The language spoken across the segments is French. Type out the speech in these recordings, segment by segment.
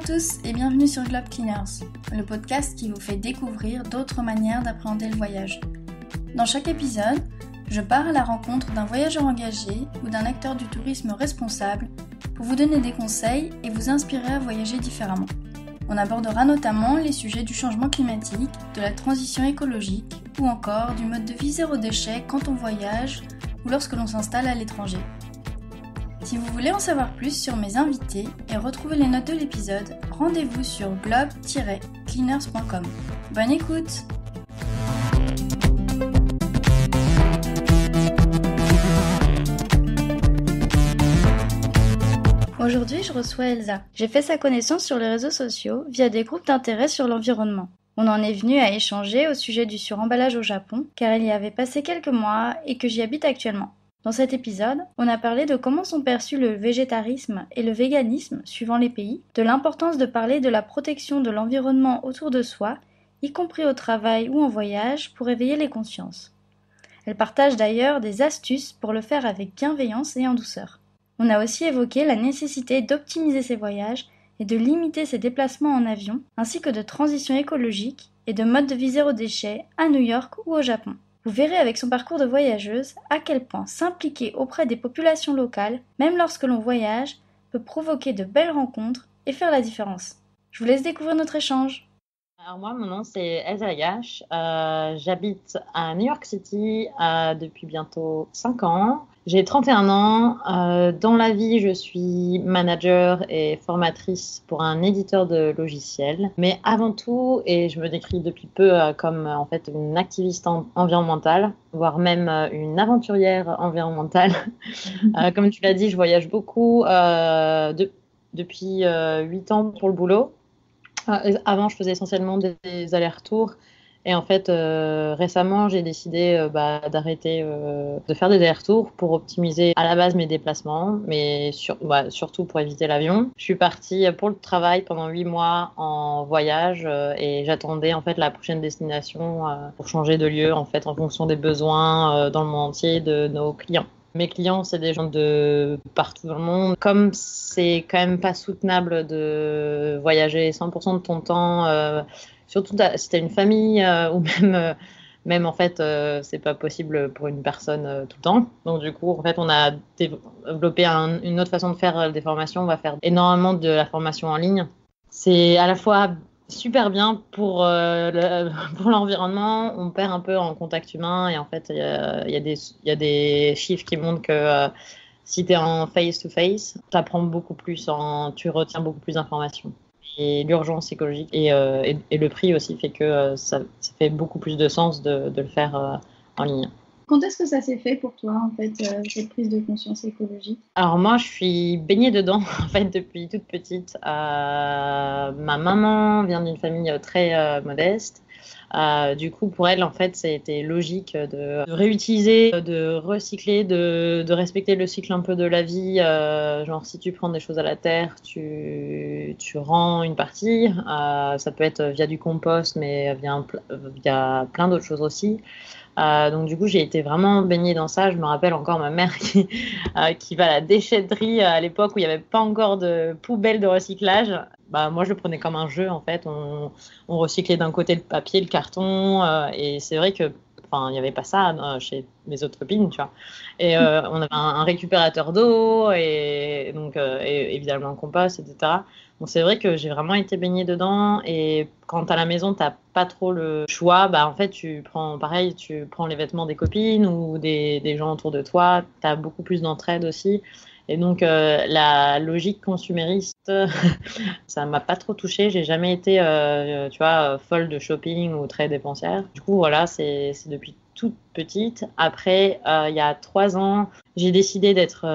à tous et bienvenue sur Globe Cleaners, le podcast qui vous fait découvrir d'autres manières d'appréhender le voyage. Dans chaque épisode, je pars à la rencontre d'un voyageur engagé ou d'un acteur du tourisme responsable pour vous donner des conseils et vous inspirer à voyager différemment. On abordera notamment les sujets du changement climatique, de la transition écologique ou encore du mode de vie zéro déchet quand on voyage ou lorsque l'on s'installe à l'étranger. Si vous voulez en savoir plus sur mes invités et retrouver les notes de l'épisode, rendez-vous sur globe-cleaners.com. Bonne écoute! Aujourd'hui, je reçois Elsa. J'ai fait sa connaissance sur les réseaux sociaux via des groupes d'intérêt sur l'environnement. On en est venu à échanger au sujet du suremballage au Japon, car elle y avait passé quelques mois et que j'y habite actuellement. Dans cet épisode, on a parlé de comment sont perçus le végétarisme et le véganisme suivant les pays, de l'importance de parler de la protection de l'environnement autour de soi, y compris au travail ou en voyage, pour éveiller les consciences. Elle partage d'ailleurs des astuces pour le faire avec bienveillance et en douceur. On a aussi évoqué la nécessité d'optimiser ses voyages et de limiter ses déplacements en avion, ainsi que de transition écologique et de mode de vie zéro déchet à New York ou au Japon. Vous verrez avec son parcours de voyageuse à quel point s'impliquer auprès des populations locales, même lorsque l'on voyage, peut provoquer de belles rencontres et faire la différence. Je vous laisse découvrir notre échange. Alors moi, mon nom c'est Elsa Lagache. J'habite à New York City depuis bientôt 5 ans. J'ai 31 ans. Dans la vie, je suis manager et formatrice pour un éditeur de logiciels. Mais avant tout, et je me décris depuis peu comme en fait une activiste environnementale, voire même une aventurière environnementale. Comme tu l'as dit, je voyage beaucoup depuis 8 ans pour le boulot. Avant, je faisais essentiellement des allers-retours. Et en fait, récemment, j'ai décidé d'arrêter de faire des allers-retours pour optimiser à la base mes déplacements, mais surtout pour éviter l'avion. Je suis partie pour le travail pendant 8 mois en voyage et j'attendais en fait la prochaine destination pour changer de lieu en fait en fonction des besoins dans le monde entier de nos clients. Mes clients, c'est des gens de partout dans le monde. Comme c'est quand même pas soutenable de voyager 100% de ton temps, surtout si tu as une famille ou même en fait, c'est pas possible pour une personne tout le temps. Donc du coup, en fait, on a développé une autre façon de faire des formations. On va faire énormément de la formation en ligne. C'est à la fois super bien pour l'environnement, on perd un peu en contact humain et en fait il y a des chiffres qui montrent que si tu es en face-to-face, tu retiens beaucoup plus d'informations. Et l'urgence écologique et le prix aussi fait que ça fait beaucoup plus de sens de le faire en ligne. Quand est-ce que ça s'est fait pour toi, en fait, cette prise de conscience écologique ? Alors moi, je suis baignée dedans, en fait, depuis toute petite. Ma maman vient d'une famille très modeste. Du coup, pour elle, en fait, c'était logique de réutiliser, de recycler, de respecter le cycle un peu de la vie. Genre, si tu prends des choses à la terre, tu rends une partie. Ça peut être via du compost, mais via plein d'autres choses aussi. Donc du coup, j'ai été vraiment baignée dans ça. Je me rappelle encore ma mère qui va à la déchetterie à l'époque où il n'y avait pas encore de poubelle de recyclage. Moi, je le prenais comme un jeu en fait. On recyclait d'un côté le papier, le carton, et c'est vrai que, il n'y avait pas ça chez mes autres copines, tu vois. Et on avait un récupérateur d'eau et donc et évidemment un compost, etc. Donc c'est vrai que j'ai vraiment été baignée dedans et quand à la maison t'as pas trop le choix, en fait tu prends les vêtements des copines ou des gens autour de toi, t'as beaucoup plus d'entraide aussi. Et donc la logique consumériste, ça m'a pas trop touchée. J'ai jamais été, folle de shopping ou très dépensière. Du coup, voilà, c'est depuis toute petite. Après, il y a 3 ans, j'ai décidé d'être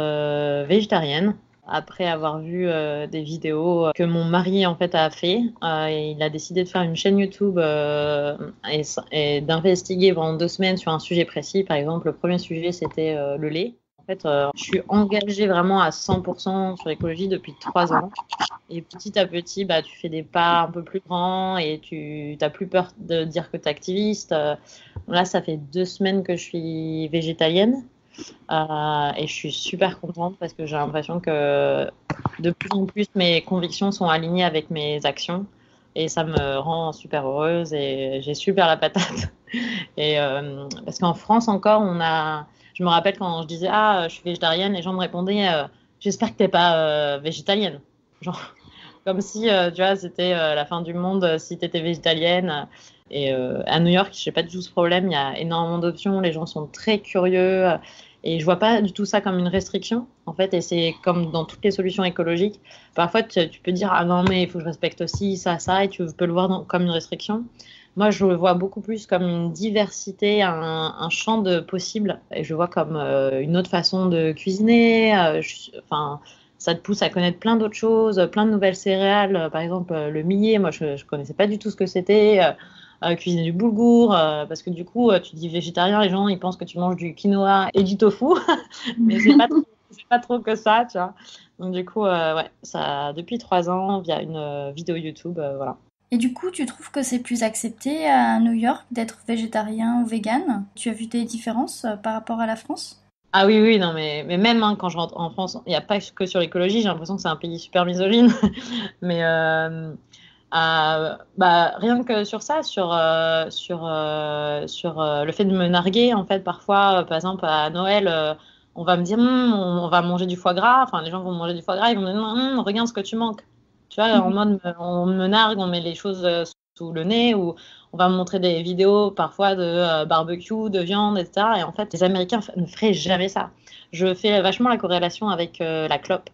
végétarienne. Après avoir vu des vidéos que mon mari en fait a fait, il a décidé de faire une chaîne YouTube et d'investiguer pendant 2 semaines sur un sujet précis. Par exemple, le premier sujet c'était le lait. En fait, je suis engagée vraiment à 100% sur l'écologie depuis 3 ans. Et petit à petit, tu fais des pas un peu plus grands et tu n'as plus peur de dire que tu es activiste. Là, ça fait 2 semaines que je suis végétalienne. Et je suis super contente parce que j'ai l'impression que de plus en plus mes convictions sont alignées avec mes actions et ça me rend super heureuse et j'ai super la patate. Et parce qu'en France encore, je me rappelle quand je disais je suis végétarienne, les gens me répondaient j'espère que t'es pas végétalienne. Genre comme si tu vois c'était la fin du monde si t'étais végétalienne. Et à New York, je n'ai pas du tout ce problème. Il y a énormément d'options. Les gens sont très curieux. Et je vois pas du tout ça comme une restriction, en fait. Et c'est comme dans toutes les solutions écologiques. Parfois, tu peux dire, ah non, mais il faut que je respecte aussi ça, ça. Et tu peux le voir comme une restriction. Moi, je le vois beaucoup plus comme une diversité, un champ de possibles. Et je le vois comme une autre façon de cuisiner. Enfin, ça te pousse à connaître plein d'autres choses, plein de nouvelles céréales. Par exemple, le millet, moi, je connaissais pas du tout ce que c'était. Cuisiner du boulgour, parce que du coup, tu dis végétarien, les gens ils pensent que tu manges du quinoa et du tofu, mais c'est pas trop que ça, tu vois. Donc du coup, ouais, ça depuis 3 ans via une vidéo YouTube, voilà. Et du coup, tu trouves que c'est plus accepté à New York d'être végétarien ou vegan? Tu as vu des différences par rapport à la France? Ah oui, oui, non, mais même quand je rentre en France, il n'y a pas que sur l'écologie, j'ai l'impression que c'est un pays super misogyne, mais bah, rien que sur ça, sur le fait de me narguer, en fait, parfois, par exemple, à Noël, on va me dire, on va manger du foie gras, enfin, les gens vont manger du foie gras, ils vont me dire, regarde ce que tu manques. Tu vois, en mode, on me nargue, on met les choses sous le nez, ou on va me montrer des vidéos parfois de barbecue, de viande, etc. Et en fait, les Américains ne feraient jamais ça. Je fais vachement la corrélation avec la clope.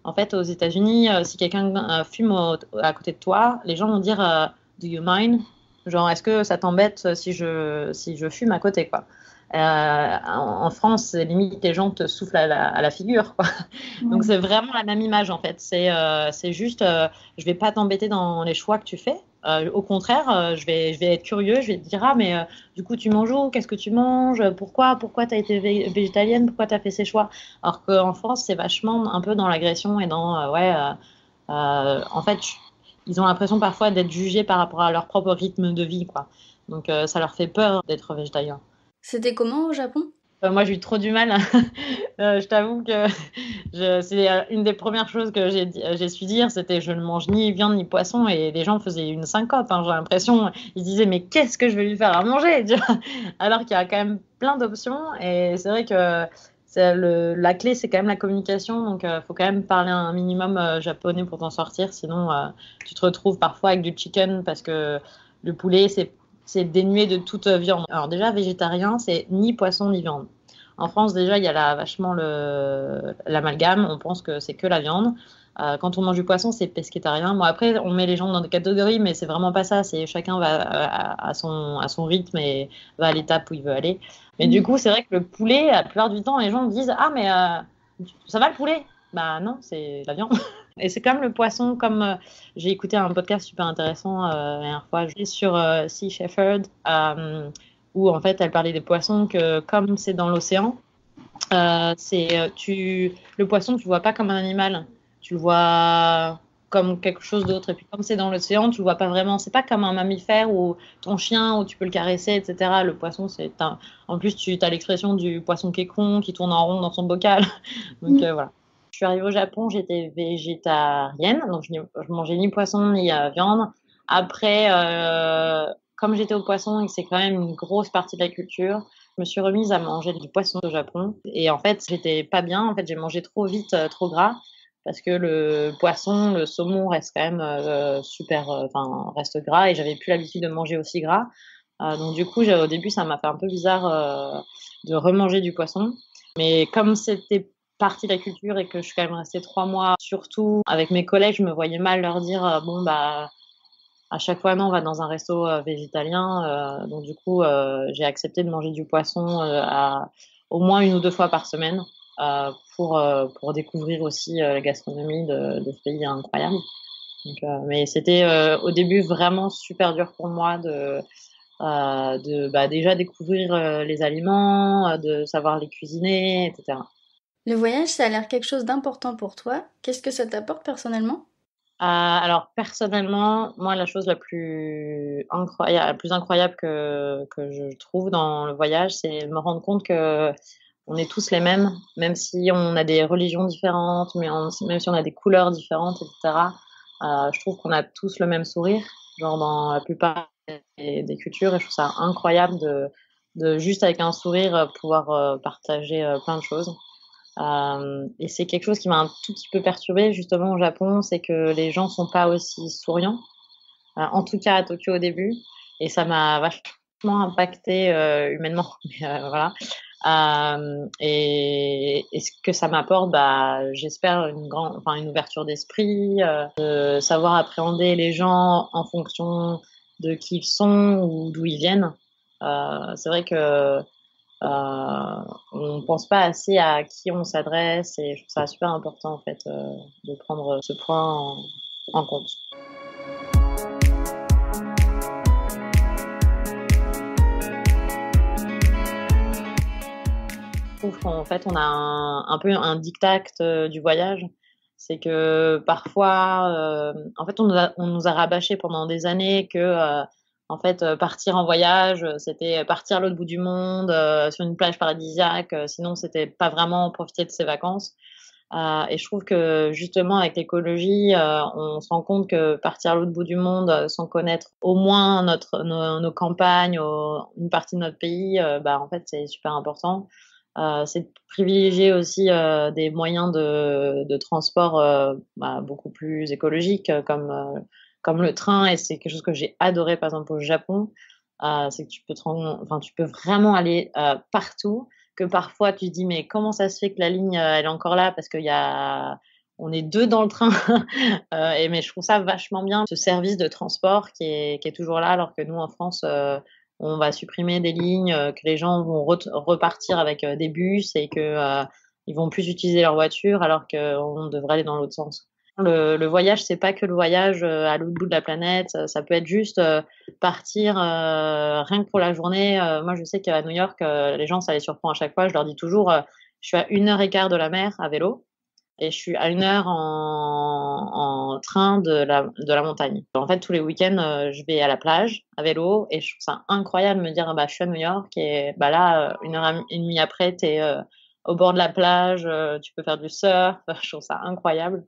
En fait, aux États-Unis, si quelqu'un fume à côté de toi, les gens vont dire Do you mind? Genre, est-ce que ça t'embête si je fume à côté, quoi. En France, limite, les gens te soufflent à la figure, quoi. Donc, c'est vraiment la même image, en fait. C'est juste, je vais pas t'embêter dans les choix que tu fais. Au contraire, je vais être curieux, je vais te dire, mais du coup, tu manges où? Qu'est-ce que tu manges? Pourquoi tu as été végétalienne? Pourquoi tu as fait ces choix? Alors qu'en France, c'est vachement un peu dans l'agression et dans, en fait, ils ont l'impression parfois d'être jugés par rapport à leur propre rythme de vie, quoi. Donc, ça leur fait peur d'être végétalien. C'était comment au Japon? Moi, j'ai eu trop du mal. Je t'avoue que c'est une des premières choses que j'ai su dire, c'était je ne mange ni viande ni poisson et les gens faisaient une syncope. Hein, j'ai l'impression, ils disaient mais qu'est-ce que je vais lui faire à manger, tu vois. Alors qu'il y a quand même plein d'options et c'est vrai que la clé c'est quand même la communication, donc faut quand même parler un minimum japonais pour t'en sortir, sinon tu te retrouves parfois avec du chicken parce que le poulet c'est dénué de toute viande. Alors déjà végétarien c'est ni poisson ni viande. En France, déjà, il y a vachement l'amalgame. On pense que c'est que la viande. Quand on mange du poisson, c'est pescétarien. Bon, après, on met les gens dans des catégories, mais c'est vraiment pas ça. C'est chacun va à son rythme et va à l'étape où il veut aller. Mais du coup, c'est vrai que le poulet, la plupart du temps, les gens me disent ah, mais ça va le poulet? Bah non, c'est la viande. Et c'est comme le poisson, comme j'ai écouté un podcast super intéressant la dernière fois sur Sea Shepherd. Où en fait elle parlait des poissons que comme c'est dans l'océan, le poisson tu le vois pas comme un animal, tu le vois comme quelque chose d'autre. Et puis comme c'est dans l'océan, tu le vois pas vraiment. C'est pas comme un mammifère ou ton chien où tu peux le caresser, etc. Le poisson, en plus tu as l'expression du poisson qui est con, qui tourne en rond dans son bocal. Donc voilà. Je suis arrivée au Japon, j'étais végétarienne, donc je mangeais ni poisson ni viande. Après, comme j'étais au poisson et que c'est quand même une grosse partie de la culture, je me suis remise à manger du poisson au Japon. Et en fait, j'étais pas bien. En fait, j'ai mangé trop vite, trop gras. Parce que le poisson, le saumon reste quand même super, enfin, reste gras. Et j'avais plus l'habitude de manger aussi gras. Donc du coup, au début, ça m'a fait un peu bizarre de remanger du poisson. Mais comme c'était partie de la culture et que je suis quand même restée 3 mois, surtout avec mes collègues, je me voyais mal leur dire bon bah à chaque fois non, on va dans un resto végétalien. Donc du coup, j'ai accepté de manger du poisson au moins 1 ou 2 fois par semaine pour découvrir aussi la gastronomie de ce pays incroyable. Donc, mais c'était au début vraiment super dur pour moi de déjà découvrir les aliments, de savoir les cuisiner, etc. Le voyage, ça a l'air quelque chose d'important pour toi. Qu'est-ce que ça t'apporte personnellement? Alors personnellement, moi la chose la plus incroyable que je trouve dans le voyage, c'est de me rendre compte que On est tous les mêmes, même si on a des religions différentes, même si on a des couleurs différentes, etc. Je trouve qu'on a tous le même sourire, genre dans la plupart des cultures, et je trouve ça incroyable de juste avec un sourire pouvoir partager plein de choses. Et c'est quelque chose qui m'a un tout petit peu perturbée justement au Japon, c'est que les gens sont pas aussi souriants, en tout cas à Tokyo au début, et ça m'a vachement impacté humainement. Voilà. Et ce que ça m'apporte, bah, j'espère une ouverture d'esprit, de savoir appréhender les gens en fonction de qui ils sont ou d'où ils viennent. C'est vrai que on pense pas assez à qui on s'adresse, et je trouve ça super important en fait de prendre ce point en compte. Je trouve qu'en fait on a un peu un diktat du voyage. C'est que parfois, en fait, on nous a rabâché pendant des années que, en fait, partir en voyage, c'était partir à l'autre bout du monde, sur une plage paradisiaque, sinon c'était pas vraiment profiter de ses vacances. Et je trouve que justement avec l'écologie, on se rend compte que partir à l'autre bout du monde, sans connaître au moins nos campagnes, une partie de notre pays, bah, en fait, c'est super important. C'est de privilégier aussi des moyens de transport bah, beaucoup plus écologiques, comme le train, et c'est quelque chose que j'ai adoré par exemple au Japon. C'est que tu peux vraiment aller partout, que parfois tu te dis mais comment ça se fait que la ligne elle est encore là parce on est deux dans le train. Mais je trouve ça vachement bien, ce service de transport qui est toujours là, alors que nous en France on va supprimer des lignes, que les gens vont repartir avec des bus, et que ils vont plus utiliser leur voiture, alors qu'on devrait aller dans l'autre sens. Le voyage, c'est pas que le voyage à l'autre bout de la planète. Ça peut être juste partir rien que pour la journée. Moi, je sais qu'à New York, les gens, ça les surprend à chaque fois. Je leur dis toujours, je suis à 1 heure et quart de la mer à vélo, et je suis à 1 heure en train de la montagne. En fait, tous les week-ends, je vais à la plage à vélo, et je trouve ça incroyable de me dire, ah bah, je suis à New York, et bah là, 1 heure et demie après, t'es au bord de la plage, tu peux faire du surf. Je trouve ça incroyable.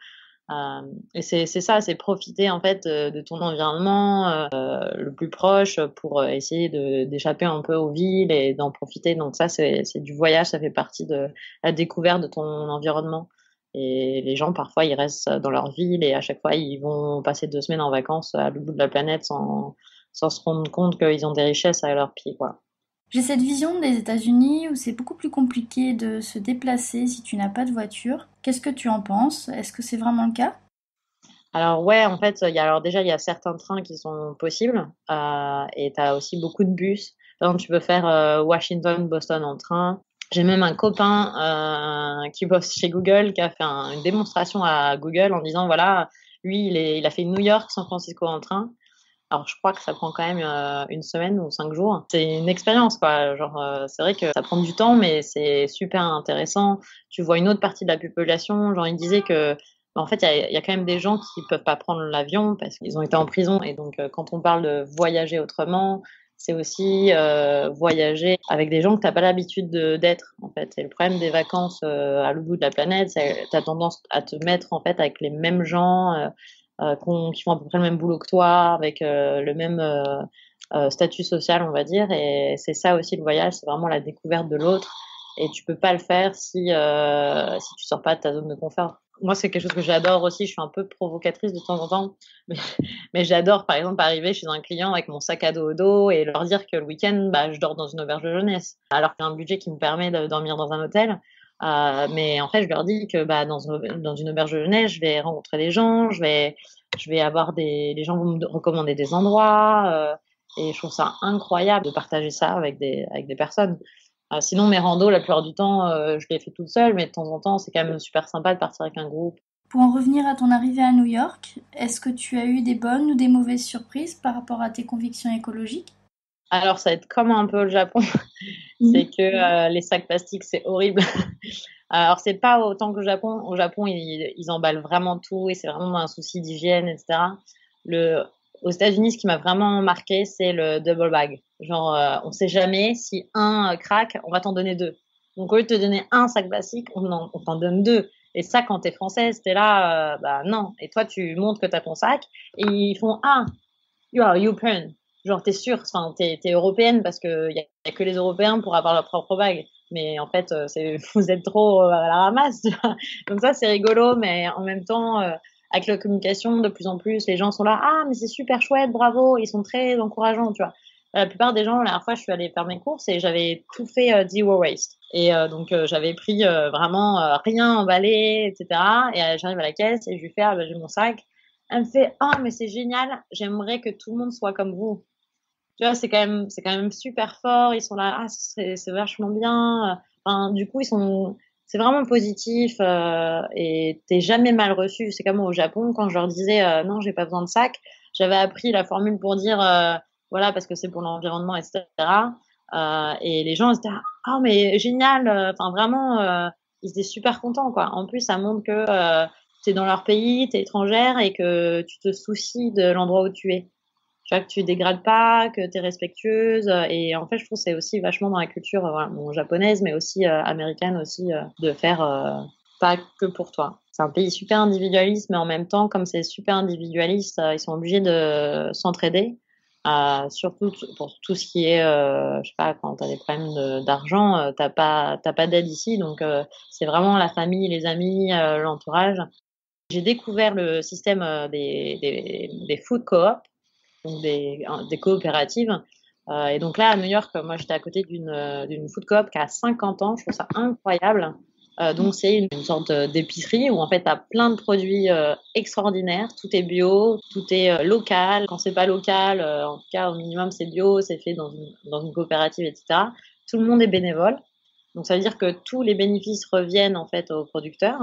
Et c'est ça, c'est profiter en fait de ton environnement le plus proche pour essayer d'échapper un peu aux villes et d'en profiter. Donc ça, c'est du voyage, ça fait partie de la découverte de ton environnement. Et les gens, parfois, ils restent dans leur ville, et à chaque fois, ils vont passer 2 semaines en vacances à l'autre bout de la planète sans se rendre compte qu'ils ont des richesses à leurs pieds, quoi. J'ai cette vision des États-Unis où c'est beaucoup plus compliqué de se déplacer si tu n'as pas de voiture. Qu'est-ce que tu en penses? Est-ce que c'est vraiment le cas? Alors ouais, en fait, il y a certains trains qui sont possibles, et tu as aussi beaucoup de bus. Par exemple, tu peux faire Washington-Boston en train. J'ai même un copain qui bosse chez Google, qui a fait une démonstration à Google en disant, voilà, lui, il a fait New York-San Francisco en train. Alors, je crois que ça prend quand même 1 semaine ou 5 jours. C'est une expérience, quoi. Genre, c'est vrai que ça prend du temps, mais c'est super intéressant. Tu vois une autre partie de la population. Genre, il disait que, bah, en fait, il y a quand même des gens qui peuvent pas prendre l'avion parce qu'ils ont été en prison. Et donc, quand on parle de voyager autrement, c'est aussi voyager avec des gens que t'as pas l'habitude d'être, en fait. Et le problème des vacances à l'autre bout de la planète, c'est t'as tendance à te mettre, en fait, avec les mêmes gens. Qui font à peu près le même boulot que toi, avec le même statut social, on va dire. Et c'est ça aussi le voyage, c'est vraiment la découverte de l'autre. Et tu peux pas le faire si tu sors pas de ta zone de confort. Moi, c'est quelque chose que j'adore aussi. Je suis un peu provocatrice de temps en temps, mais, mais j'adore, par exemple, arriver chez un client avec mon sac à dos au dos et leur dire que le week-end, bah, je dors dans une auberge de jeunesse, alors qu'il y a un budget qui me permet de dormir dans un hôtel. Mais en fait, je leur dis que bah, dans une auberge de jeunesse, je vais rencontrer des gens, je vais avoir les gens vont me recommander des endroits, et je trouve ça incroyable de partager ça avec des personnes. Sinon, mes randos, la plupart du temps, je les fais toute seule, mais de temps en temps, c'est quand même super sympa de partir avec un groupe. Pour en revenir à ton arrivée à New York, est-ce que tu as eu des bonnes ou des mauvaises surprises par rapport à tes convictions écologiques? Alors, ça va être comme un peu le Japon, c'est que les sacs plastiques, c'est horrible. Alors, c'est pas autant que le Japon. Au Japon, ils emballent vraiment tout, et c'est vraiment un souci d'hygiène, etc. Le, Aux États-Unis, ce qui m'a vraiment marqué, c'est le double bag. Genre, on sait jamais si un craque, on va t'en donner deux. Donc, au lieu de te donner un sac plastique, on t'en donne deux. Et ça, quand t'es française, t'es là, bah non. Et toi, tu montres que t'as ton sac. Et ils font, ah, you are European. Genre, t'es sûre, enfin, t'es européenne parce que y a que les Européens pour avoir leur propre bague. Mais en fait, vous êtes trop à la ramasse, tu vois. Donc ça, c'est rigolo, mais en même temps, avec la communication, de plus en plus, les gens sont là, ah, mais c'est super chouette, bravo, ils sont très encourageants, tu vois. La plupart des gens, la dernière fois, je suis allée faire mes courses et j'avais tout fait zero waste. Et donc, j'avais pris vraiment rien emballé, etc. Et j'arrive à la caisse et je lui fais, ah, bah, j'ai mon sac. Elle me fait, oh, mais c'est génial, j'aimerais que tout le monde soit comme vous. Tu vois, c'est quand même super fort. Ils sont là, ah, c'est vachement bien. Enfin, du coup, c'est vraiment positif et t'es jamais mal reçu. C'est comme au Japon, quand je leur disais, non, j'ai pas besoin de sac, j'avais appris la formule pour dire, voilà, parce que c'est pour l'environnement, etc. Et les gens étaient, ah, mais génial. Enfin, vraiment, ils étaient super contents, quoi. En plus, ça montre que t'es dans leur pays, t'es étrangère et que tu te soucies de l'endroit où tu es. Tu vois, que tu dégrades pas, que tu es respectueuse. Et en fait, je trouve que c'est aussi vachement dans la culture voilà, bon, japonaise, mais aussi américaine aussi, de faire pas que pour toi. C'est un pays super individualiste, mais en même temps, comme c'est super individualiste, ils sont obligés de s'entraider. Surtout pour tout ce qui est, je sais pas, quand tu as des problèmes d'argent, t'as pas d'aide ici, donc c'est vraiment la famille, les amis, l'entourage. J'ai découvert le système des food co-op, donc des coopératives. Et donc là, à New York, moi, j'étais à côté d'une food coop qui a 50 ans. Je trouve ça incroyable. Donc, c'est une sorte d'épicerie où, en fait, tu as plein de produits extraordinaires. Tout est bio, tout est local. Quand c'est pas local, en tout cas, au minimum, c'est bio, c'est fait dans une coopérative, etc. Tout le monde est bénévole. Donc, ça veut dire que tous les bénéfices reviennent, en fait, aux producteurs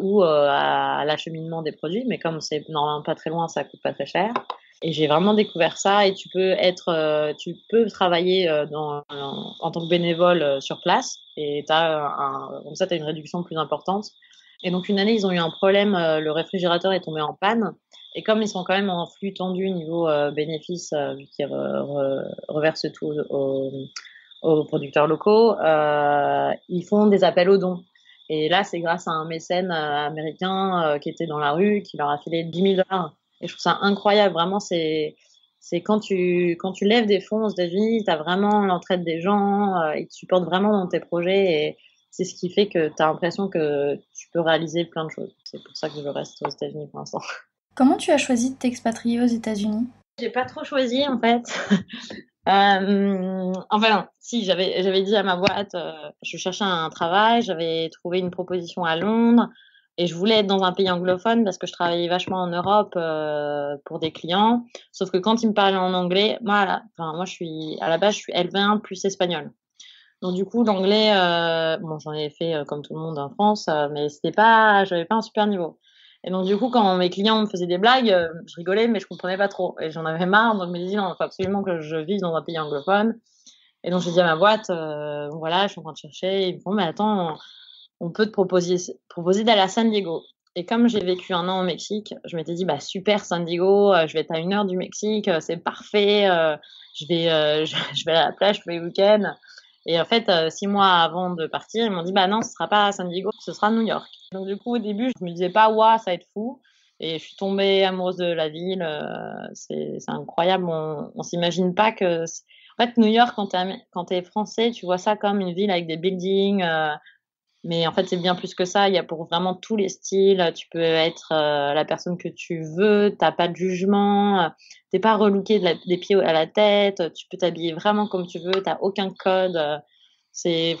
ou à l'acheminement des produits. Mais comme c'est normalement pas très loin, ça coûte pas très cher. Et j'ai vraiment découvert ça. Et tu peux travailler en tant que bénévole sur place. Et comme ça, tu as une réduction plus importante. Et donc, une année, ils ont eu un problème. Le réfrigérateur est tombé en panne. Et comme ils sont quand même en flux tendu niveau bénéfices, vu qu'ils reversent tout aux producteurs locaux, ils font des appels aux dons. Et là, c'est grâce à un mécène américain qui était dans la rue, qui leur a filé 10 000 $. Et je trouve ça incroyable. Vraiment, c'est quand tu lèves des fonds aux États-Unis, tu as vraiment l'entraide des gens, ils te supportent vraiment dans tes projets. Et c'est ce qui fait que tu as l'impression que tu peux réaliser plein de choses. C'est pour ça que je reste aux États-Unis pour l'instant. Comment tu as choisi de t'expatrier aux États-Unis? J'ai pas trop choisi, en fait. Enfin, non. Si, j'avais dit à ma boîte, je cherchais un travail, j'avais trouvé une proposition à Londres et je voulais être dans un pays anglophone parce que je travaillais vachement en Europe pour des clients. Sauf que quand ils me parlaient en anglais, moi, à la base, je suis L20 plus espagnol. Donc du coup, l'anglais, bon, j'en ai fait comme tout le monde en France, mais j'avais pas un super niveau. Et donc du coup, quand mes clients me faisaient des blagues, je rigolais, mais je comprenais pas trop. Et j'en avais marre, donc je me disais non, il faut absolument que je vive dans un pays anglophone. Et donc j'ai dit à ma boîte, voilà, je suis en train de chercher. Ils me font, mais attends, on peut te proposer d'aller à San Diego. Et comme j'ai vécu un an au Mexique, je m'étais dit, bah super San Diego, je vais être à 1 heure du Mexique, c'est parfait, je vais à la plage tous les week-ends. Et en fait, 6 mois avant de partir, ils m'ont dit, bah non, ce sera pas à San Diego, ce sera à New York. Donc du coup, au début, je me disais pas, waouh, ça va être fou. Et je suis tombée amoureuse de la ville. C'est incroyable. On s'imagine pas que. En fait, New York, quand t'es français, tu vois ça comme une ville avec des buildings. Mais en fait, c'est bien plus que ça. Il y a pour vraiment tous les styles. Tu peux être la personne que tu veux. T'as pas de jugement. T'es pas relooké des pieds à la tête. Tu peux t'habiller vraiment comme tu veux. T'as aucun code. Ouais,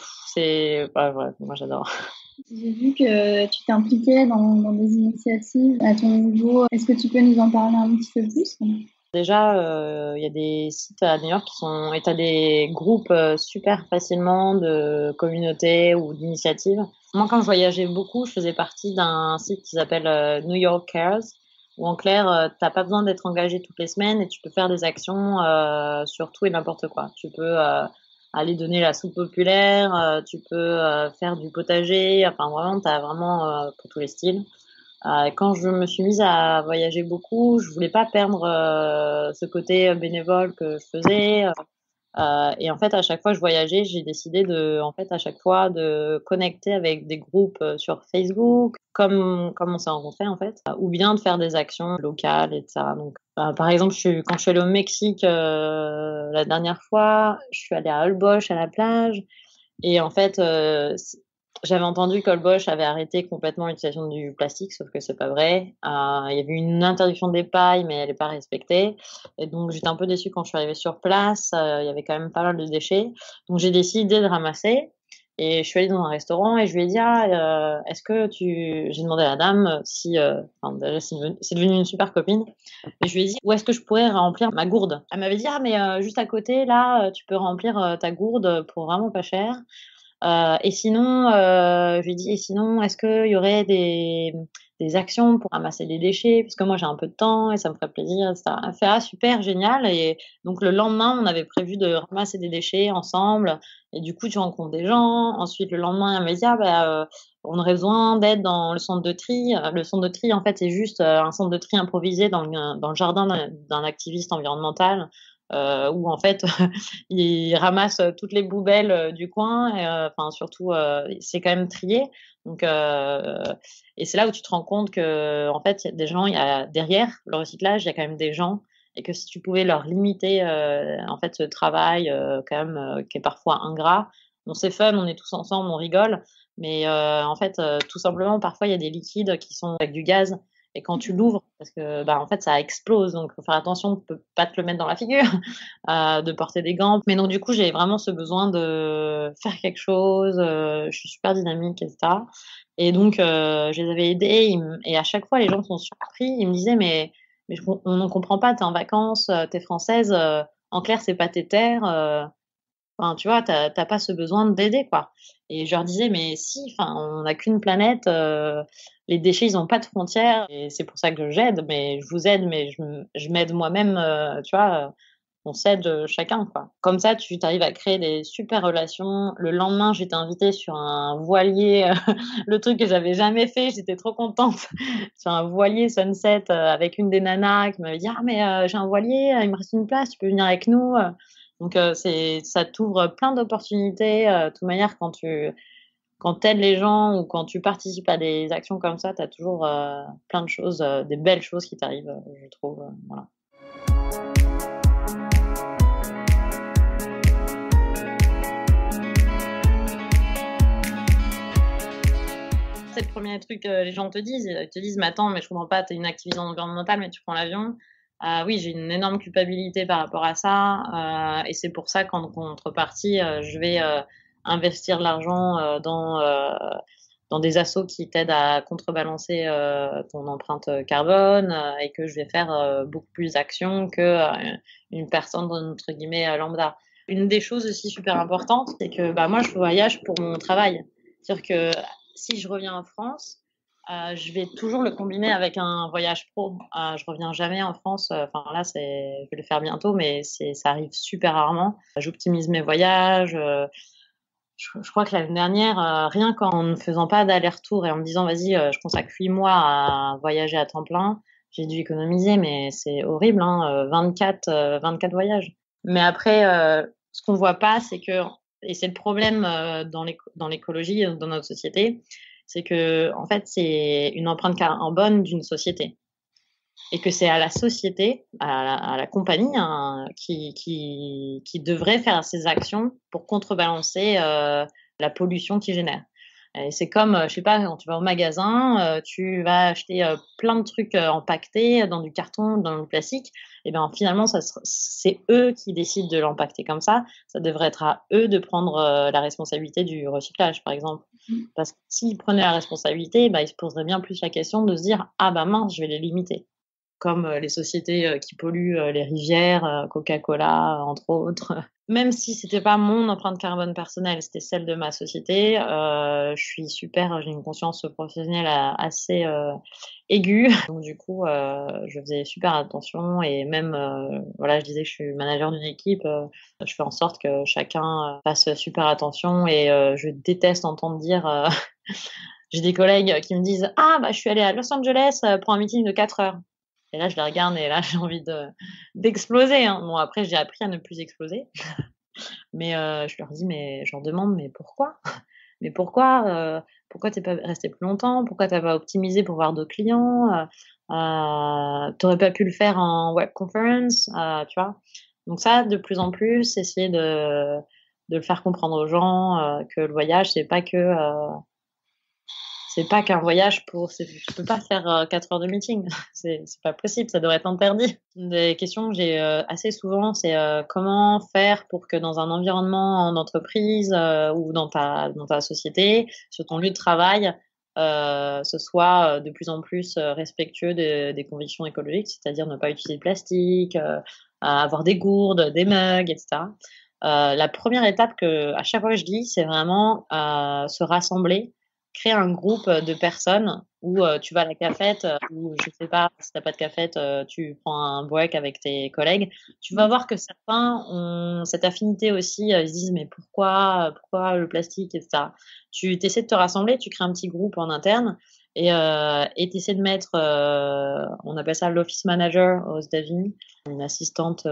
moi j'adore. J'ai vu que tu t'impliquais dans des initiatives à ton niveau. Est-ce que tu peux nous en parler un petit peu plus? Déjà, il y a des sites à New York et t'as des groupes super facilement de communautés ou d'initiatives. Moi, quand je voyageais beaucoup, je faisais partie d'un site qui s'appelle New York Cares, où en clair, t'as pas besoin d'être engagé toutes les semaines et tu peux faire des actions sur tout et n'importe quoi. Tu peux aller donner la soupe populaire, tu peux faire du potager, enfin vraiment, t'as vraiment pour tous les styles. Quand je me suis mise à voyager beaucoup, je voulais pas perdre ce côté bénévole que je faisais. Et en fait, à chaque fois que je voyageais, j'ai décidé en fait, à chaque fois, de connecter avec des groupes sur Facebook, comme on s'est rencontrés, en fait, ou bien de faire des actions locales, etc. Donc, par exemple, quand je suis allée au Mexique la dernière fois, je suis allée à Holbox, à la plage, et en fait, j'avais entendu qu'Holbox avait arrêté complètement l'utilisation du plastique, sauf que c'est pas vrai. Il y avait une interdiction des pailles, mais elle est pas respectée. Et donc, j'étais un peu déçue quand je suis arrivée sur place. Il y avait quand même pas mal de déchets. Donc, j'ai décidé de ramasser. Et je suis allée dans un restaurant et je lui ai dit, est-ce que j'ai demandé à la dame si, enfin, déjà, c'est devenu une super copine. Et je lui ai dit, où est-ce que je pourrais remplir ma gourde? Elle m'avait dit, mais juste à côté, là, tu peux remplir ta gourde pour vraiment pas cher. Et sinon, je lui ai dit: «Et sinon, est-ce qu'il y aurait des actions pour ramasser les déchets? Parce que moi, j'ai un peu de temps et ça me ferait plaisir», et cetera. Elle fait: «Ah super, génial», et donc le lendemain, on avait prévu de ramasser des déchets ensemble, et du coup, tu rencontres des gens. Ensuite, le lendemain, elle m'a dit: on aurait besoin d'aide dans le centre de tri». Le centre de tri, en fait, c'est juste, un centre de tri improvisé dans le jardin d'un activiste environnemental, où en fait, ils ramassent toutes les poubelles du coin, et enfin surtout, c'est quand même trié. Donc et c'est là où tu te rends compte qu'en fait, il y a des gens, il y a derrière le recyclage, il y a quand même des gens, et que si tu pouvais leur limiter, en fait, ce travail, quand même, qui est parfois ingrat. Bon, c'est fun, on est tous ensemble, on rigole, mais en fait, tout simplement, parfois, il y a des liquides qui sont avec du gaz, et quand tu l'ouvres, parce que, bah, en fait, ça explose, donc faut faire attention, tu peux pas te le mettre dans la figure. De porter des gants. Mais donc du coup, j'ai vraiment ce besoin de faire quelque chose, je suis super dynamique, et cetera. Et donc je les avais aidés, et à chaque fois, les gens sont surpris. Ils me disaient: «Mais on ne comprend pas, tu es en vacances, tu es française, en clair, c'est pas tes terres, enfin, tu vois, tu pas ce besoin d'aider, quoi». Et je leur disais: «Mais si, enfin, on n'a qu'une planète, les déchets, ils ont pas de frontières, et c'est pour ça que j'aide, mais je vous aide, mais je m'aide moi-même», tu vois? On s'aide, chacun, quoi. Comme ça, tu arrives à créer des super relations. Le lendemain, j'étais invitée sur un voilier, le truc que j'avais jamais fait, j'étais trop contente. Sur un voilier sunset, avec une des nanas qui m'avait dit: «Ah mais j'ai un voilier, il me reste une place, tu peux venir avec nous», donc ça t'ouvre plein d'opportunités, de toute manière quand tu aides les gens ou quand tu participes à des actions comme ça, tu as toujours, plein de choses, des belles choses qui t'arrivent, je trouve, voilà. C'est le premier truc que les gens te disent. Ils te disent: «Mais attends, mais je comprends pas, tu es une activiste environnementale, mais tu prends l'avion». Oui, j'ai une énorme culpabilité par rapport à ça, et c'est pour ça qu'en contrepartie, je vais, investir de l'argent, dans des assos qui t'aident à contrebalancer, ton empreinte, carbone, et que je vais faire, beaucoup plus d'actions que, une personne entre guillemets, «lambda». Une des choses aussi super importantes, c'est que, bah, moi, je voyage pour mon travail. C'est-à-dire que si je reviens en France, je vais toujours le combiner avec un voyage pro. Je reviens jamais en France, enfin là, je vais le faire bientôt, mais ça arrive super rarement. J'optimise mes voyages, je crois que l'année dernière, rien qu'en ne faisant pas d'aller-retour et en me disant: «Vas-y, je consacre 8 mois à voyager à temps plein», j'ai dû économiser, mais c'est horrible, hein, 24 voyages. Mais après, ce qu'on voit pas, c'est que, et c'est le problème, dans l'écologie, dans notre société, c'est qu'en fait, c'est une empreinte carbone d'une société, et que c'est à la société, à la compagnie, hein, qui devrait faire ces actions pour contrebalancer, la pollution qu'ils génèrent. Et c'est comme, je sais pas, quand tu vas au magasin, tu vas acheter, plein de trucs, empaquetés dans du carton, dans le plastique, et ben, finalement, c'est eux qui décident de l'empaqueter comme ça. Ça devrait être à eux de prendre, la responsabilité du recyclage, par exemple. Parce que s'ils prenaient la responsabilité, bah, ils se poseraient bien plus la question de se dire: «Ah bah mince, je vais les limiter». Comme, les sociétés, qui polluent, les rivières, Coca-Cola, entre autres. Même si c'était pas mon empreinte carbone personnelle, c'était celle de ma société, je suis super, j'ai une conscience professionnelle assez, aiguë. Donc du coup, je faisais super attention, et même, voilà, je disais que je suis manager d'une équipe, je fais en sorte que chacun, fasse super attention, et je déteste entendre dire, j'ai des collègues qui me disent: «Ah bah, je suis allée à Los Angeles, pour un meeting de 4 heures». Et là, je les regarde, et là, j'ai envie d'exploser, hein. Bon, après, j'ai appris à ne plus exploser. Mais je leur dis, mais je leur demande, mais pourquoi? Mais pourquoi t'es pas resté plus longtemps? Pourquoi t'as pas optimisé pour voir d'autres clients? Tu pas pu le faire en web conference, tu vois? Donc ça, de plus en plus, essayer de le faire comprendre aux gens, que le voyage, c'est pas qu'un voyage tu peux pas faire 4 heures de meeting. C'est pas possible, ça devrait être interdit. Une des questions que j'ai assez souvent, c'est comment faire pour que dans un environnement d'entreprise ou dans ta société, sur ton lieu de travail, ce soit de plus en plus respectueux des convictions écologiques, c'est-à-dire ne pas utiliser de plastique, avoir des gourdes, des mugs, etc. La première étape que à chaque fois que je dis, c'est vraiment se rassembler, créer un groupe de personnes où tu vas à la cafette ou je sais pas, si t'as pas de cafette, tu prends un break avec tes collègues. Tu vas voir que certains ont cette affinité aussi, ils se disent: «Mais pourquoi le plastique?» et cetera. Tu essaies de te rassembler, tu crées un petit groupe en interne et tu essaies de mettre, on appelle ça l'office manager aux États-Unis, une assistante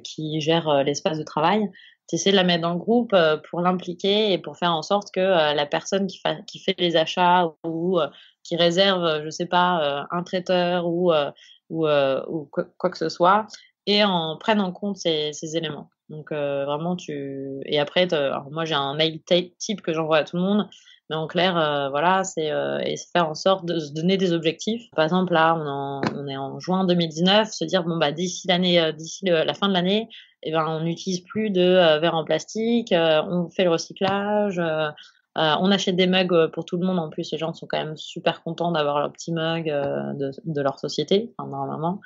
qui gère l'espace de travail. Tu essaies de la mettre dans le groupe pour l'impliquer et pour faire en sorte que la personne qui fait les achats ou qui réserve, je sais pas, un traiteur ou quoi que ce soit et prenne en compte ces éléments. Donc vraiment et après alors moi j'ai un mail type que j'envoie à tout le monde, mais en clair voilà, c'est et faire en sorte de se donner des objectifs. Par exemple là, on est en juin 2019, se dire bon bah d'ici la fin de l'année, eh ben, on n'utilise plus de verre en plastique, on fait le recyclage, on achète des mugs pour tout le monde. En plus, les gens sont quand même super contents d'avoir leur petit mug de leur société, enfin, normalement.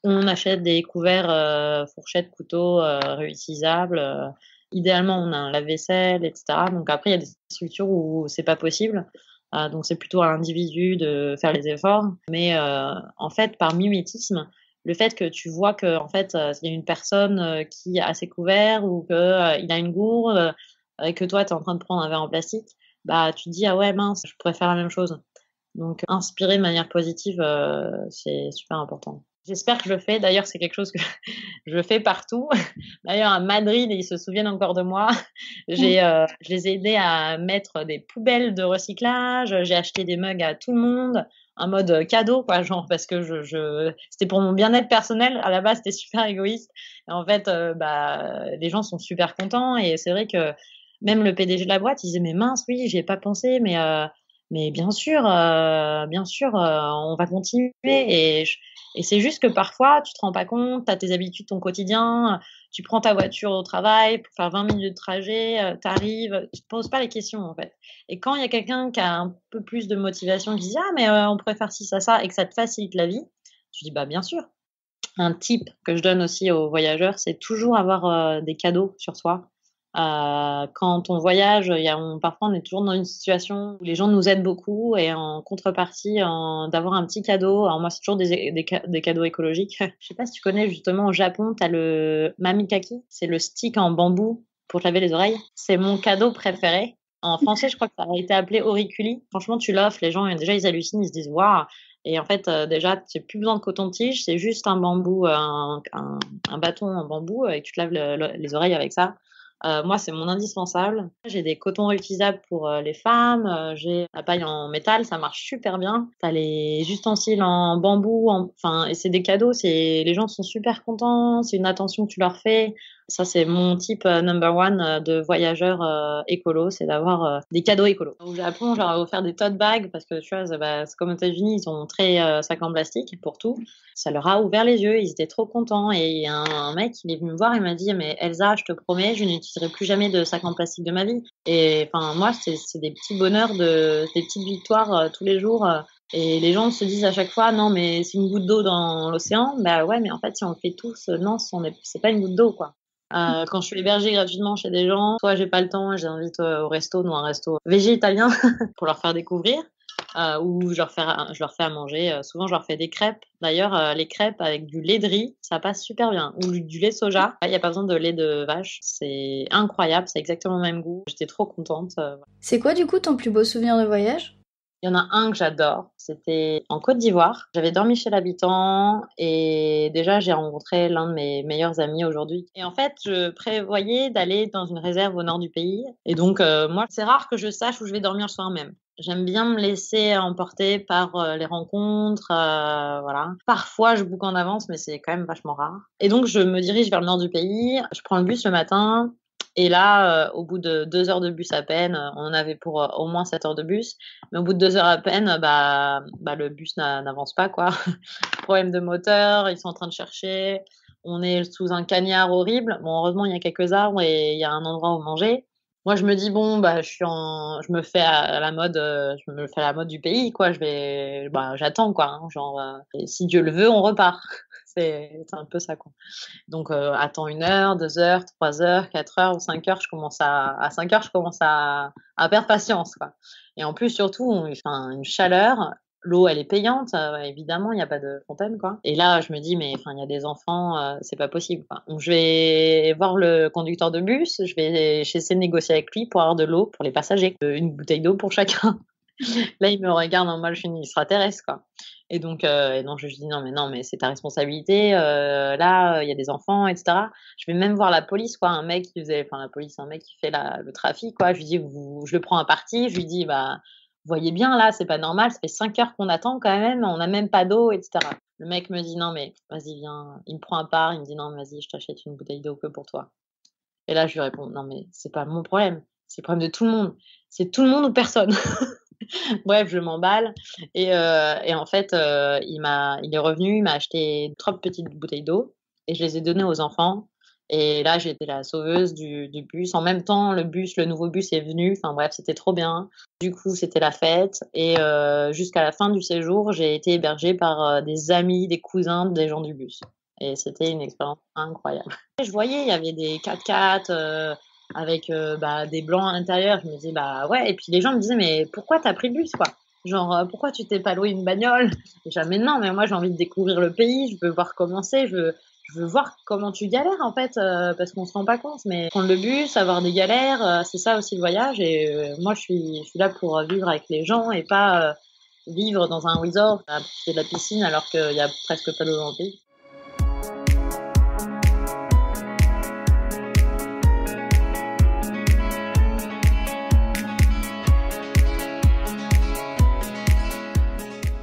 On achète des couverts, fourchettes, couteaux réutilisables. Idéalement, on a un lave-vaisselle, etc. Donc après, il y a des structures où c'est pas possible. Donc c'est plutôt à l'individu de faire les efforts. Mais en fait, par mimétisme, le fait que tu vois que en fait, il y a une personne qui a ses couverts ou que il a une gourde et que toi, tu es en train de prendre un verre en plastique, bah tu te dis: «Ah ouais mince, je pourrais faire la même chose». Donc inspirer de manière positive, c'est super important. J'espère que je le fais. D'ailleurs, c'est quelque chose que je fais partout. D'ailleurs, à Madrid, ils se souviennent encore de moi. Je les ai aidés à mettre des poubelles de recyclage. J'ai acheté des mugs à tout le monde, en mode cadeau, quoi, genre parce que c'était pour mon bien-être personnel. À la base, c'était super égoïste. Et en fait, bah, les gens sont super contents. Et c'est vrai que même le PDG de la boîte, il disait, mais mince, oui, j'y ai pas pensé, mais bien sûr, on va continuer. Et c'est juste que parfois, tu te rends pas compte, tu as tes habitudes, ton quotidien, tu prends ta voiture au travail pour faire 20 minutes de trajet, tu arrives, tu te poses pas les questions en fait. Et quand il y a quelqu'un qui a un peu plus de motivation, qui dit ah mais on pourrait faire ci, ça, et que ça te facilite la vie, tu dis bah bien sûr. Un tip que je donne aussi aux voyageurs, c'est toujours avoir des cadeaux sur soi. Quand on voyage, parfois on est toujours dans une situation où les gens nous aident beaucoup et en contrepartie, d'avoir un petit cadeau. Alors moi, c'est toujours des cadeaux écologiques. Je sais pas si tu connais justement au Japon, tu as le mamikaki, c'est le stick en bambou pour te laver les oreilles. C'est mon cadeau préféré. En français, je crois que ça a été appelé auriculi. Franchement, tu l'offres, les gens, déjà, ils hallucinent, ils se disent waouh. Et en fait, déjà, tu plus besoin de coton-tige, c'est juste un bambou, un bâton en bambou et tu te laves les oreilles avec ça. Moi, c'est mon indispensable. J'ai des cotons réutilisables pour les femmes. J'ai la paille en métal, ça marche super bien. T'as les ustensiles en bambou, enfin, et c'est des cadeaux. Les gens sont super contents. C'est une attention que tu leur fais. Ça, c'est mon type number one de voyageur écolo, c'est d'avoir des cadeaux écolos. Au Japon, je leur ai offert des tote bags parce que tu vois, c'est comme aux États-Unis, ils sont très sacs en plastique pour tout. Ça leur a ouvert les yeux, ils étaient trop contents. Et il y a un mec, il est venu me voir, il m'a dit, mais Elsa, je te promets, je n'utiliserai plus jamais de sac en plastique de ma vie. Et enfin, moi, c'est des petits bonheurs, des petites victoires tous les jours. Et les gens se disent à chaque fois, non, mais c'est une goutte d'eau dans l'océan. Bah ouais, mais en fait, si on le fait tous, non, c'est pas une goutte d'eau, quoi. Quand je suis hébergée gratuitement chez des gens, soit j'ai pas le temps, je les invite au resto, dans un resto végétalien pour leur faire découvrir, ou je leur fais à manger. Souvent, je leur fais des crêpes. D'ailleurs, les crêpes avec du lait de riz, ça passe super bien. Ou du lait de soja. Il n'y a pas besoin de lait de vache. C'est incroyable, c'est exactement le même goût. J'étais trop contente. C'est quoi du coup ton plus beau souvenir de voyage? Il y en a un que j'adore, c'était en Côte d'Ivoire. J'avais dormi chez l'habitant et déjà j'ai rencontré l'un de mes meilleurs amis aujourd'hui. Et en fait, je prévoyais d'aller dans une réserve au nord du pays. Et donc, moi, c'est rare que je sache où je vais dormir le soir même. J'aime bien me laisser emporter par les rencontres, voilà. Parfois, je book en avance, mais c'est quand même vachement rare. Et donc, je me dirige vers le nord du pays. Je prends le bus le matin. Et là, au bout de 2 heures de bus à peine, on en avait pour au moins 7 heures de bus. Mais au bout de 2 heures à peine, le bus n'avance pas, quoi. Problème de moteur, ils sont en train de chercher. On est sous un cagnard horrible. Bon, heureusement, il y a quelques arbres et il y a un endroit où manger. Moi, je me dis, bon, je me fais à la mode, je me fais à la mode du pays, quoi. J'attends, quoi. Hein, genre, et si Dieu le veut, on repart. C'est un peu ça, quoi. Donc, attends 1 heure, 2 heures, 3 heures, 4 heures ou 5 heures, à 5 heures, je commence à perdre patience, quoi. Et en plus, surtout, enfin, une chaleur, l'eau, elle est payante, évidemment, il n'y a pas de fontaine, quoi. Et là, je me dis, mais enfin, il y a des enfants, c'est pas possible, quoi. Donc, je vais voir le conducteur de bus, j'essaie de négocier avec lui pour avoir de l'eau pour les passagers, une bouteille d'eau pour chacun. Là, il me regarde en mode, je suis une extraterrestre, quoi. Et donc, je lui dis, non, mais c'est ta responsabilité. Là, il y a des enfants, etc. Je vais même voir la police, quoi. Un mec qui fait le trafic, quoi. Je lui dis, je le prends à partie. Je lui dis, bah, vous voyez bien, là, c'est pas normal. Ça fait 5 heures qu'on attend quand même. On n'a même pas d'eau, etc. Le mec me dit, non, mais vas-y, viens. Il me prend à part. Il me dit, non, vas-y, je t'achète une bouteille d'eau que pour toi. Et là, je lui réponds, non, mais c'est pas mon problème. C'est le problème de tout le monde. C'est tout le monde ou personne. Bref, je m'emballe et en fait, il est revenu, il m'a acheté 3 petites bouteilles d'eau et je les ai données aux enfants et là, j'ai été la sauveuse du bus. En même temps, le nouveau bus est venu. Enfin bref, c'était trop bien. Du coup, c'était la fête et jusqu'à la fin du séjour, j'ai été hébergée par, des amis, des cousins des gens du bus et c'était une expérience incroyable. Je voyais, il y avait des 4x4, avec des blancs à l'intérieur. Je me disais, bah ouais. Et puis les gens me disaient, mais pourquoi t'as pris le bus, quoi? Genre, pourquoi tu t'es pas loué une bagnole? Et jamais non, mais moi j'ai envie de découvrir le pays, je veux voir comment c'est, je veux voir comment tu galères en fait, parce qu'on se rend pas compte. Mais prendre le bus, avoir des galères, c'est ça aussi le voyage. Et moi je suis là pour vivre avec les gens et pas vivre dans un resort à profiter de la piscine alors qu'il y a presque pas d'eau dans le pays.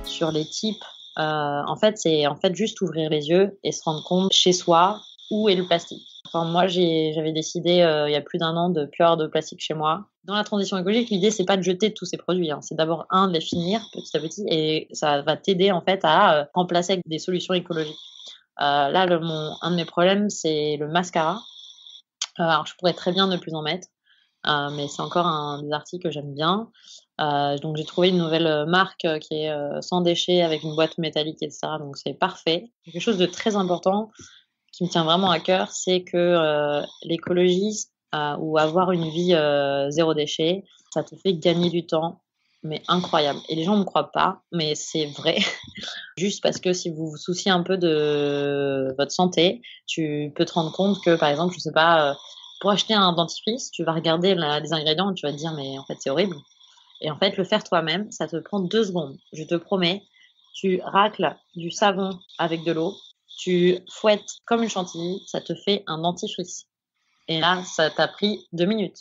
Sur les types, en fait, c'est juste ouvrir les yeux et se rendre compte chez soi où est le plastique. Enfin, moi, j'avais décidé il y a plus d'1 an de plus avoir de plastique chez moi. Dans la transition écologique, l'idée c'est pas de jeter tous ces produits, hein. C'est d'abord de les finir petit à petit et ça va t'aider en fait à remplacer avec des solutions écologiques. Là, un de mes problèmes, c'est le mascara. Alors, je pourrais très bien ne plus en mettre, mais c'est encore un des articles que j'aime bien. Donc j'ai trouvé une nouvelle marque qui est sans déchets avec une boîte métallique, etc. Donc c'est parfait. Quelque chose de très important qui me tient vraiment à cœur, c'est que l'écologie ou avoir une vie zéro déchet, ça te fait gagner du temps, mais incroyable. Et les gens ne croient pas, mais c'est vrai. Juste parce que si vous vous souciez un peu de votre santé, tu peux te rendre compte que, par exemple, je sais pas, pour acheter un dentifrice, tu vas regarder les ingrédients et tu vas te dire, mais en fait, c'est horrible. Et en fait, le faire toi-même, ça te prend 2 secondes. Je te promets, tu racles du savon avec de l'eau, tu fouettes comme une chantilly, ça te fait un dentifrice. Et là, ça t'a pris 2 minutes.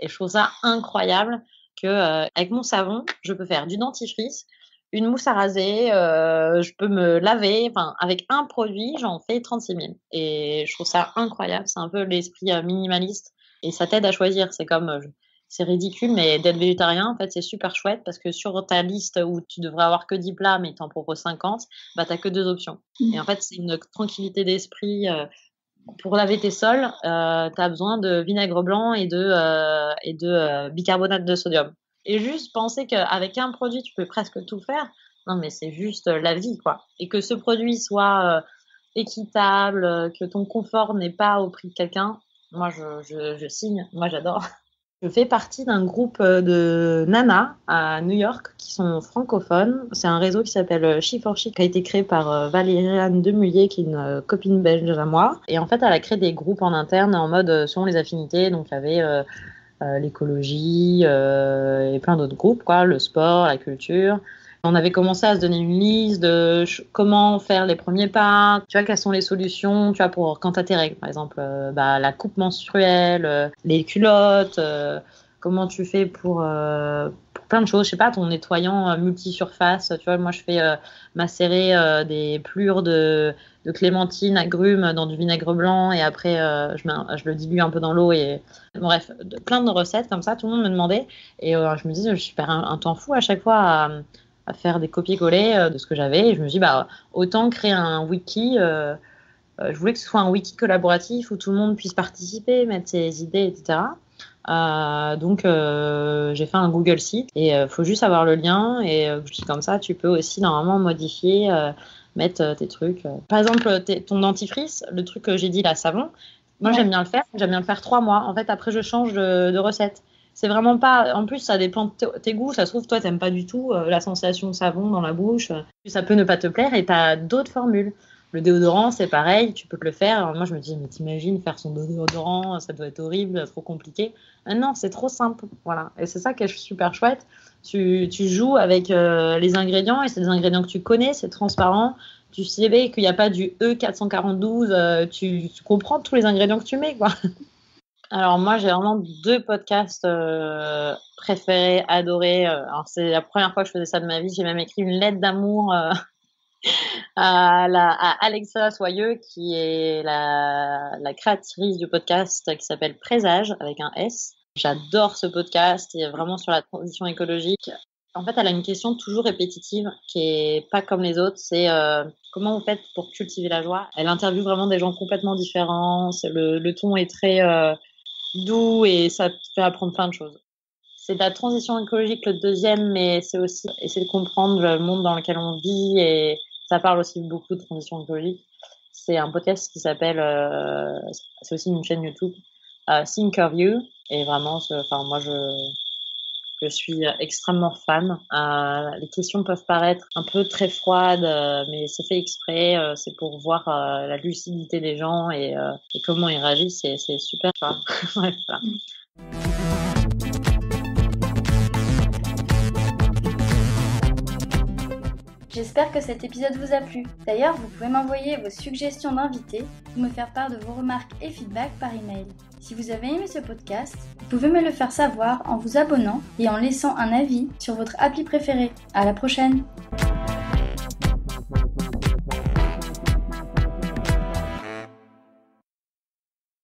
Et je trouve ça incroyable que avec mon savon, je peux faire du dentifrice, une mousse à raser, je peux me laver. Enfin, avec un produit, j'en fais 36 000. Et je trouve ça incroyable. C'est un peu l'esprit minimaliste et ça t'aide à choisir. C'est comme c'est ridicule, mais d'être végétarien, en fait, c'est super chouette parce que sur ta liste où tu devrais avoir que 10 plats, mais ils t'en proposent 50, bah, t'as que 2 options. Et en fait, c'est une tranquillité d'esprit. Pour laver tes sols, t'as besoin de vinaigre blanc et de bicarbonate de sodium. Et juste penser qu'avec un produit, tu peux presque tout faire. Non, mais c'est juste la vie, quoi. Et que ce produit soit équitable, que ton confort n'est pas au prix de quelqu'un. Moi, je signe. Moi, j'adore. Je fais partie d'un groupe de nanas à New York qui sont francophones. C'est un réseau qui s'appelle She4She qui a été créé par Valériane Demullier qui est une copine belge à moi. Et en fait, elle a créé des groupes en interne en mode selon les affinités. Donc, il y avait l'écologie et plein d'autres groupes, quoi, le sport, la culture. On avait commencé à se donner une liste de comment faire les premiers pas, tu vois, quelles sont les solutions, tu vois, pour quand tu as tes règles, par exemple, la coupe menstruelle, les culottes, comment tu fais pour plein de choses, je sais pas, ton nettoyant multi-surface, tu vois, moi je fais macérer des plures de clémentine, agrumes dans du vinaigre blanc et après je le dilue un peu dans l'eau et bref, plein de recettes comme ça, tout le monde me demandait et je me disais, je perds un temps fou à chaque fois à faire des copier-coller de ce que j'avais. Et je me suis dit, autant créer un wiki. Je voulais que ce soit un wiki collaboratif où tout le monde puisse participer, mettre ses idées, etc. Donc, j'ai fait un Google Sheet et il faut juste avoir le lien. Et comme ça, tu peux aussi normalement modifier, mettre tes trucs. Par exemple, ton dentifrice, le truc que j'ai dit, là, savon, moi, Ouais. j'aime bien le faire. J'aime bien le faire 3 mois. En fait, après, je change de recette. C'est vraiment pas. En plus, ça dépend de tes goûts. Ça se trouve, toi, t'aimes pas du tout la sensation de savon dans la bouche. Ça peut ne pas te plaire et t'as d'autres formules. Le déodorant, c'est pareil, tu peux te le faire. Alors moi, je me dis, mais t'imagines faire son déodorant, ça doit être horrible, trop compliqué. Non, c'est trop simple. Voilà. Et c'est ça qui est super chouette. Tu joues avec les ingrédients et c'est des ingrédients que tu connais, c'est transparent. Tu sais qu'il n'y a pas du E442, tu comprends tous les ingrédients que tu mets, quoi. Alors moi, j'ai vraiment 2 podcasts préférés, adorés. Alors c'est la première fois que je faisais ça de ma vie. J'ai même écrit une lettre d'amour à Alexa Soyeux, qui est la créatrice du podcast qui s'appelle Présage, avec un S. J'adore ce podcast, il est vraiment sur la transition écologique. En fait, elle a une question toujours répétitive qui est pas comme les autres, c'est comment vous faites pour cultiver la joie. Elle interviewe vraiment des gens complètement différents, le ton est très doux et ça te fait apprendre plein de choses. C'est de la transition écologique le deuxième, mais c'est aussi essayer de comprendre le monde dans lequel on vit et ça parle aussi beaucoup de transition écologique. C'est un podcast qui s'appelle, c'est aussi une chaîne YouTube, Thinkerview. Et vraiment, moi, je suis extrêmement fan. Les questions peuvent paraître un peu très froides, mais c'est fait exprès. C'est pour voir la lucidité des gens et comment ils réagissent. C'est super. Ouais, voilà. J'espère que cet épisode vous a plu. D'ailleurs, vous pouvez m'envoyer vos suggestions d'invités ou me faire part de vos remarques et feedbacks par email. Si vous avez aimé ce podcast, vous pouvez me le faire savoir en vous abonnant et en laissant un avis sur votre appli préférée. À la prochaine!